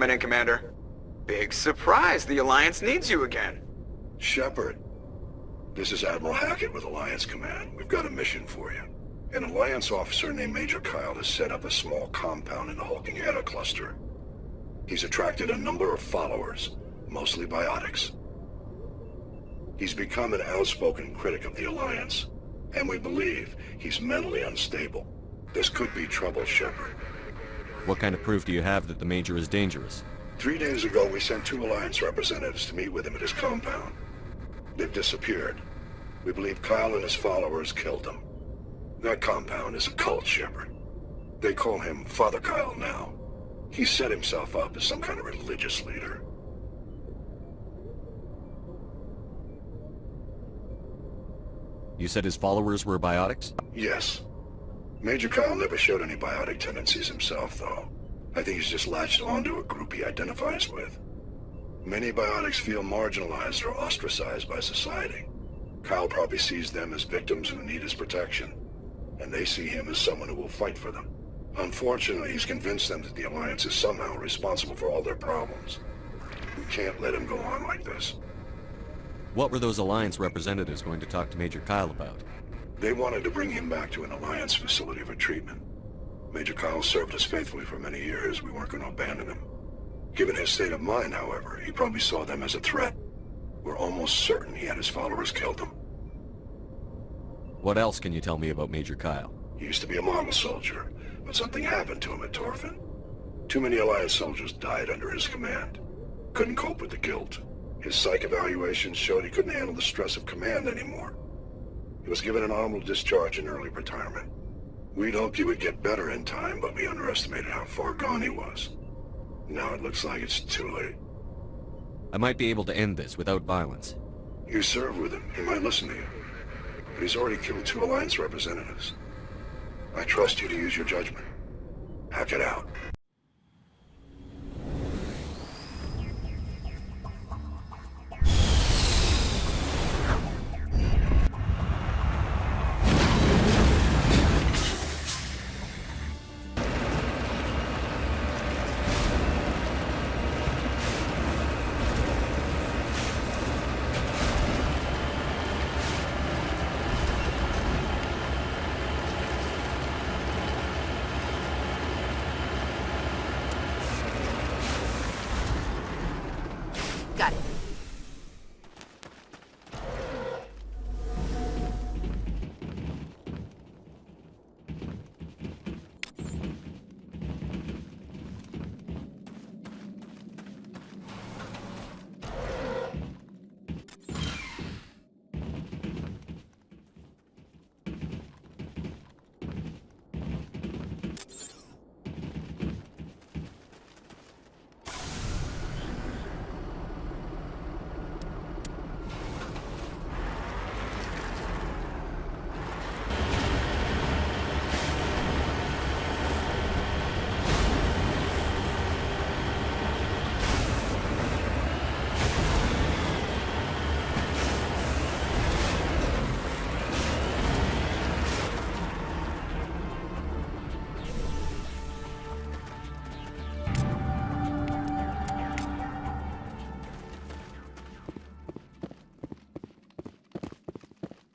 coming in, Commander. Big surprise, the Alliance needs you again. Shepard, this is Admiral Hackett with Alliance Command. We've got a mission for you. An Alliance officer named Major Kyle has set up a small compound in the Hulking Eta cluster. He's attracted a number of followers, mostly biotics. He's become an outspoken critic of the Alliance, and we believe he's mentally unstable. This could be trouble, Shepard. What kind of proof do you have that the Major is dangerous? 3 days ago, we sent 2 Alliance representatives to meet with him at his compound. They've disappeared. We believe Kyle and his followers killed them. That compound is a cult, Shepard. They call him Father Kyle now. He set himself up as some kind of religious leader. You said his followers were biotics? Yes. Major Kyle never showed any biotic tendencies himself, though. I think he's just latched onto a group he identifies with. Many biotics feel marginalized or ostracized by society. Kyle probably sees them as victims who need his protection, and they see him as someone who will fight for them. Unfortunately, he's convinced them that the Alliance is somehow responsible for all their problems. We can't let him go on like this. What were those Alliance representatives going to talk to Major Kyle about? They wanted to bring him back to an Alliance facility for treatment. Major Kyle served us faithfully for many years. We weren't going to abandon him. Given his state of mind, however, he probably saw them as a threat. We're almost certain he had his followers killed them. What else can you tell me about Major Kyle? He used to be a model soldier, but something happened to him at Torfin. Too many Alliance soldiers died under his command. Couldn't cope with the guilt. His psych evaluations showed he couldn't handle the stress of command anymore. He was given an honorable discharge in early retirement. We'd hoped he would get better in time, but we underestimated how far gone he was. Now it looks like it's too late. I might be able to end this without violence. You serve with him. He might listen to you. But he's already killed 2 Alliance representatives. I trust you to use your judgment. Hack it out. Got it.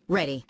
Ready.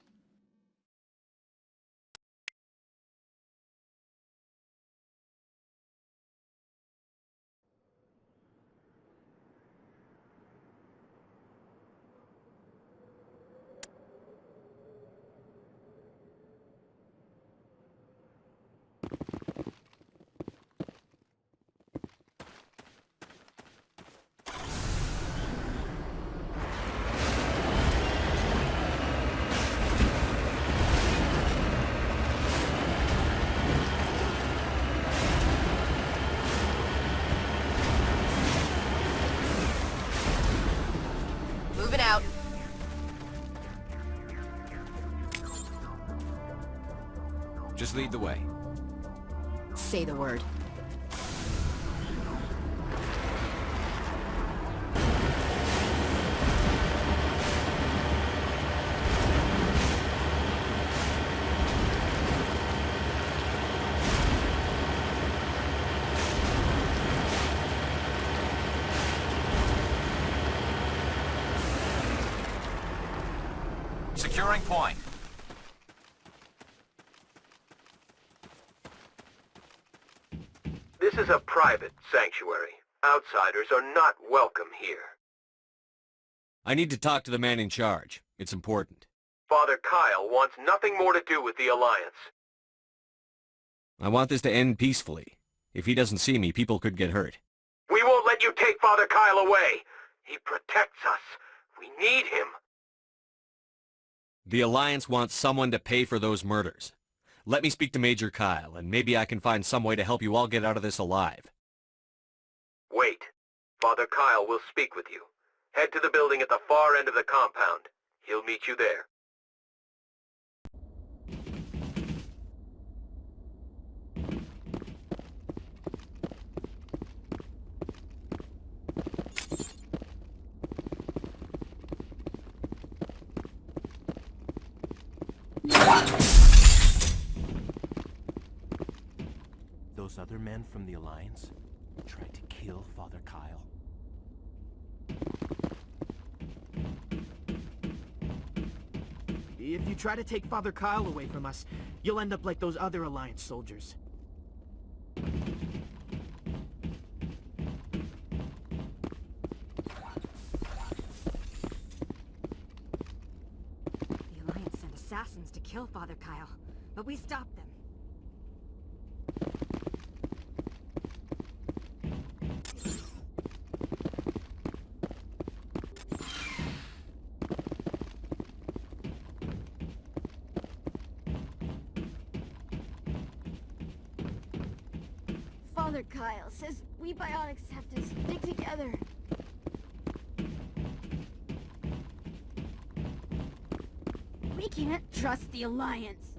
Moving out. Just lead the way. Say the word. Securing point. This is a private sanctuary. Outsiders are not welcome here. I need to talk to the man in charge. It's important. Father Kyle wants nothing more to do with the Alliance. I want this to end peacefully. If he doesn't see me, people could get hurt. We won't let you take Father Kyle away. He protects us. We need him. The Alliance wants someone to pay for those murders. Let me speak to Major Kyle, and maybe I can find some way to help you all get out of this alive. Wait. Father Kyle will speak with you. Head to the building at the far end of the compound. He'll meet you there. Those other men from the Alliance tried to kill Father Kyle. If you try to take Father Kyle away from us, you'll end up like those other Alliance soldiers. The Alliance sent assassins to kill Father Kyle, but we stopped them. Father Kyle says we biotics have to stick together. We can't trust the Alliance.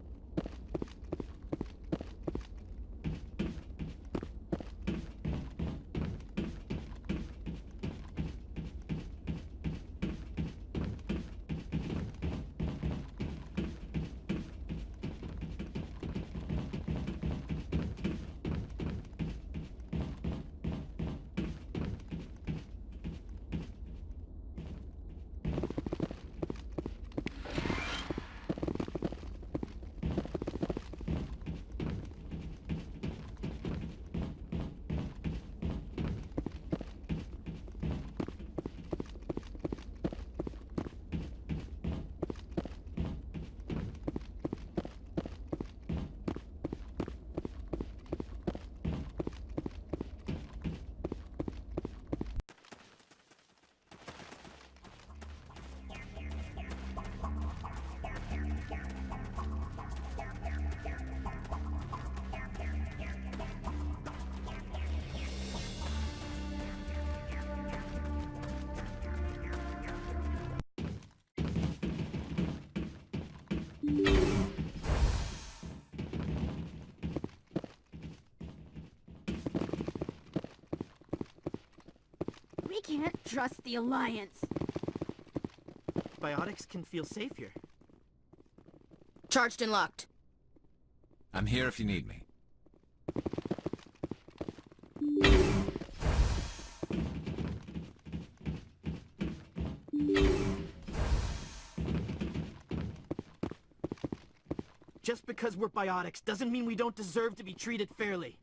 We can't trust the Alliance. Biotics can feel safe here. Charged and locked. I'm here if you need me. Just because we're biotics doesn't mean we don't deserve to be treated fairly.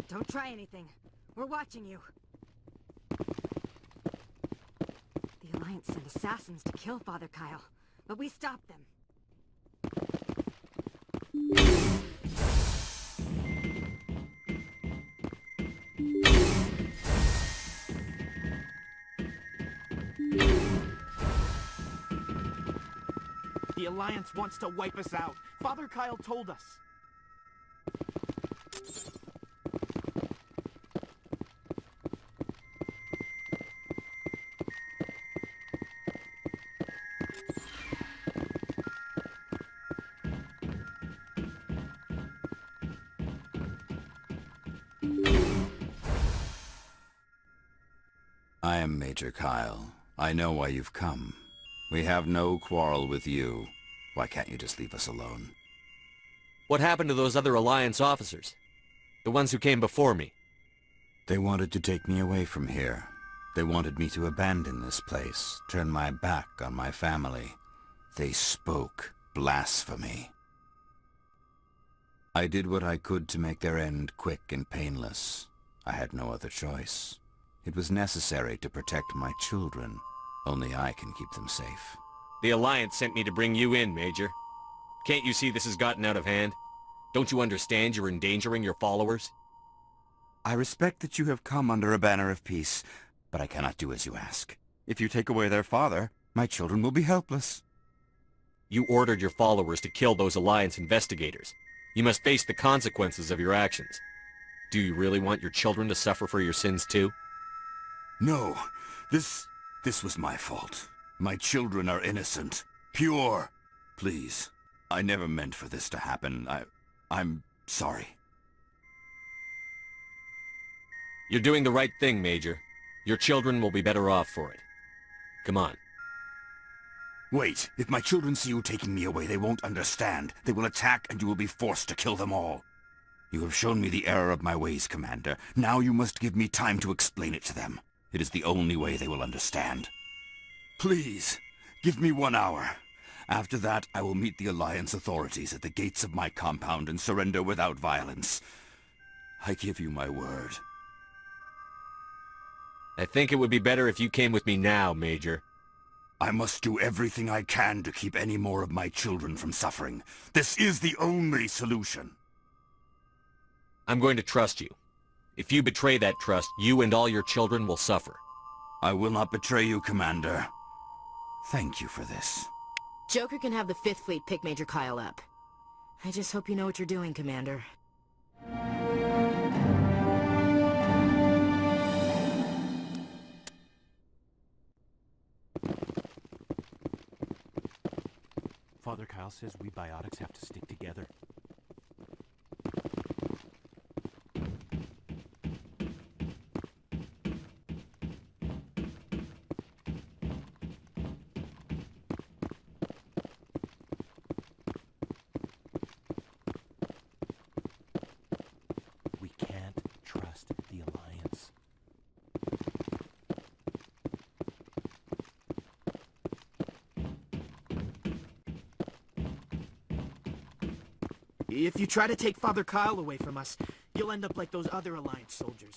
Don't try anything. We're watching you. The Alliance sent assassins to kill Father Kyle, but we stopped them. The Alliance wants to wipe us out. Father Kyle told us. I am Major Kyle. I know why you've come. We have no quarrel with you. Why can't you just leave us alone? What happened to those other Alliance officers? The ones who came before me? They wanted to take me away from here. They wanted me to abandon this place, turn my back on my family. They spoke blasphemy. I did what I could to make their end quick and painless. I had no other choice. It was necessary to protect my children. Only I can keep them safe. The Alliance sent me to bring you in, Major. Can't you see this has gotten out of hand? Don't you understand you're endangering your followers? I respect that you have come under a banner of peace, but I cannot do as you ask. If you take away their father, my children will be helpless. You ordered your followers to kill those Alliance investigators. You must face the consequences of your actions. Do you really want your children to suffer for your sins too? No, this was my fault. My children are innocent, pure. Please, I never meant for this to happen. I'm sorry. You're doing the right thing, Major. Your children will be better off for it. Come on. Wait, if my children see you taking me away, they won't understand. They will attack and you will be forced to kill them all. You have shown me the error of my ways, Commander. Now you must give me time to explain it to them. It is the only way they will understand. Please, give me 1 hour. After that, I will meet the Alliance authorities at the gates of my compound and surrender without violence. I give you my word. I think it would be better if you came with me now, Major. I must do everything I can to keep any more of my children from suffering. This is the only solution. I'm going to trust you. If you betray that trust, you and all your children will suffer. I will not betray you, Commander. Thank you for this. Joker can have the 5th Fleet pick Major Kyle up. I just hope you know what you're doing, Commander. Father Kyle says we biotics have to stick together. We can't trust the Alliance. If you try to take Father Kyle away from us, you'll end up like those other Alliance soldiers.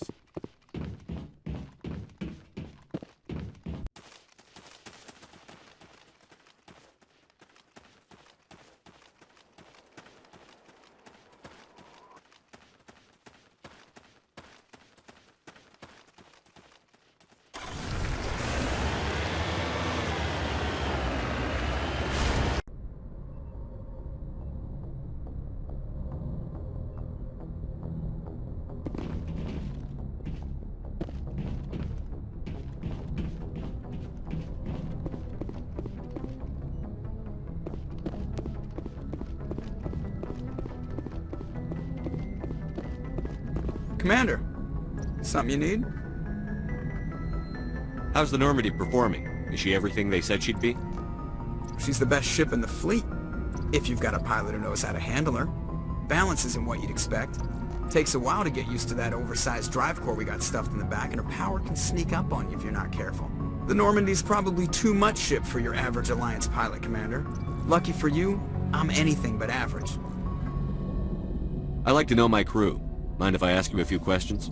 Commander, something you need? How's the Normandy performing? Is she everything they said she'd be? She's the best ship in the fleet, if you've got a pilot who knows how to handle her. Balance isn't what you'd expect. Takes a while to get used to that oversized drive core we got stuffed in the back, and her power can sneak up on you if you're not careful. The Normandy's probably too much ship for your average Alliance pilot, Commander. Lucky for you, I'm anything but average. I like to know my crew. Mind if I ask you a few questions?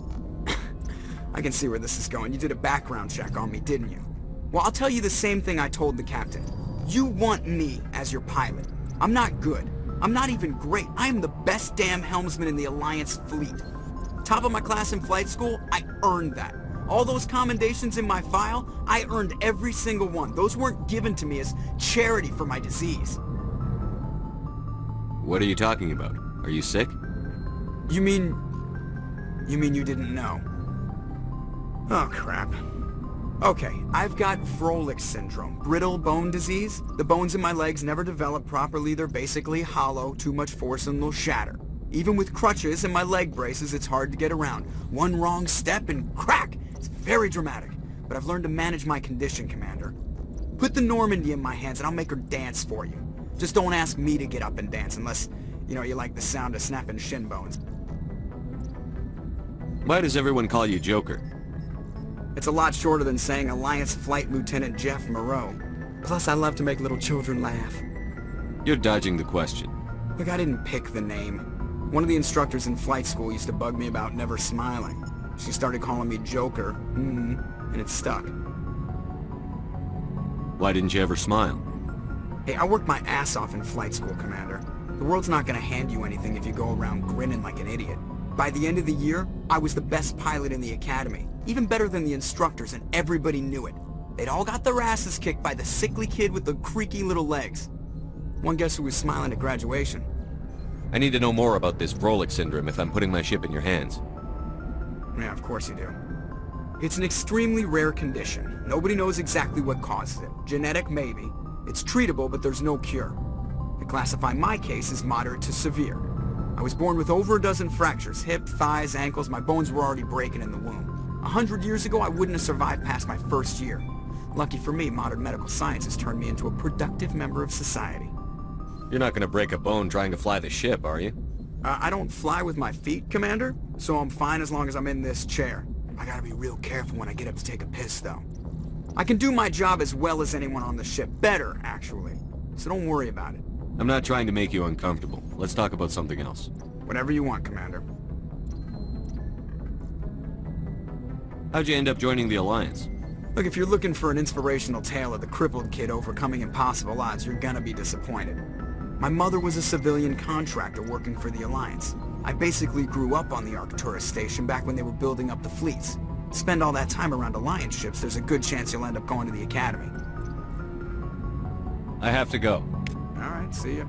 I can see where this is going. You did a background check on me, didn't you? Well, I'll tell you the same thing I told the captain. You want me as your pilot. I'm not good. I'm not even great. I am the best damn helmsman in the Alliance fleet. Top of my class in flight school, I earned that. All those commendations in my file, I earned every single one. Those weren't given to me as charity for my disease. What are you talking about? Are you sick? You mean you didn't know? Oh, crap. Okay, I've got Froelich syndrome, brittle bone disease. The bones in my legs never develop properly. They're basically hollow, too much force and they'll shatter. Even with crutches and my leg braces, it's hard to get around. One wrong step and crack! It's very dramatic. But I've learned to manage my condition, Commander. Put the Normandy in my hands and I'll make her dance for you. Just don't ask me to get up and dance unless You know, you like the sound of snapping shin bones. Why does everyone call you Joker? It's a lot shorter than saying Alliance Flight Lieutenant Jeff Moreau. Plus, I love to make little children laugh. You're dodging the question. Look, I didn't pick the name. One of the instructors in flight school used to bug me about never smiling. She started calling me Joker, and it stuck. Why didn't you ever smile? Hey, I worked my ass off in flight school, Commander. The world's not gonna hand you anything if you go around grinning like an idiot. By the end of the year, I was the best pilot in the academy. Even better than the instructors, and everybody knew it. They'd all got their asses kicked by the sickly kid with the creaky little legs. One guess who was smiling at graduation? I need to know more about this Vrolik syndrome if I'm putting my ship in your hands. Yeah, of course you do. It's an extremely rare condition. Nobody knows exactly what causes it. Genetic, maybe. It's treatable, but there's no cure. They classify my case as moderate to severe. I was born with over a dozen fractures, hip, thighs, ankles. My bones were already breaking in the womb. 100 years ago, I wouldn't have survived past my first year. Lucky for me, modern medical science has turned me into a productive member of society. You're not gonna break a bone trying to fly the ship, are you? I don't fly with my feet, Commander, so I'm fine as long as I'm in this chair. I gotta be real careful when I get up to take a piss, though. I can do my job as well as anyone on the ship. Better, actually. So don't worry about it. I'm not trying to make you uncomfortable. Let's talk about something else. Whatever you want, Commander. How'd you end up joining the Alliance? Look, if you're looking for an inspirational tale of the crippled kid overcoming impossible odds, you're gonna be disappointed. My mother was a civilian contractor working for the Alliance. I basically grew up on the Arcturus station back when they were building up the fleets. Spend all that time around Alliance ships, there's a good chance you'll end up going to the Academy. I have to go. Alright, see ya.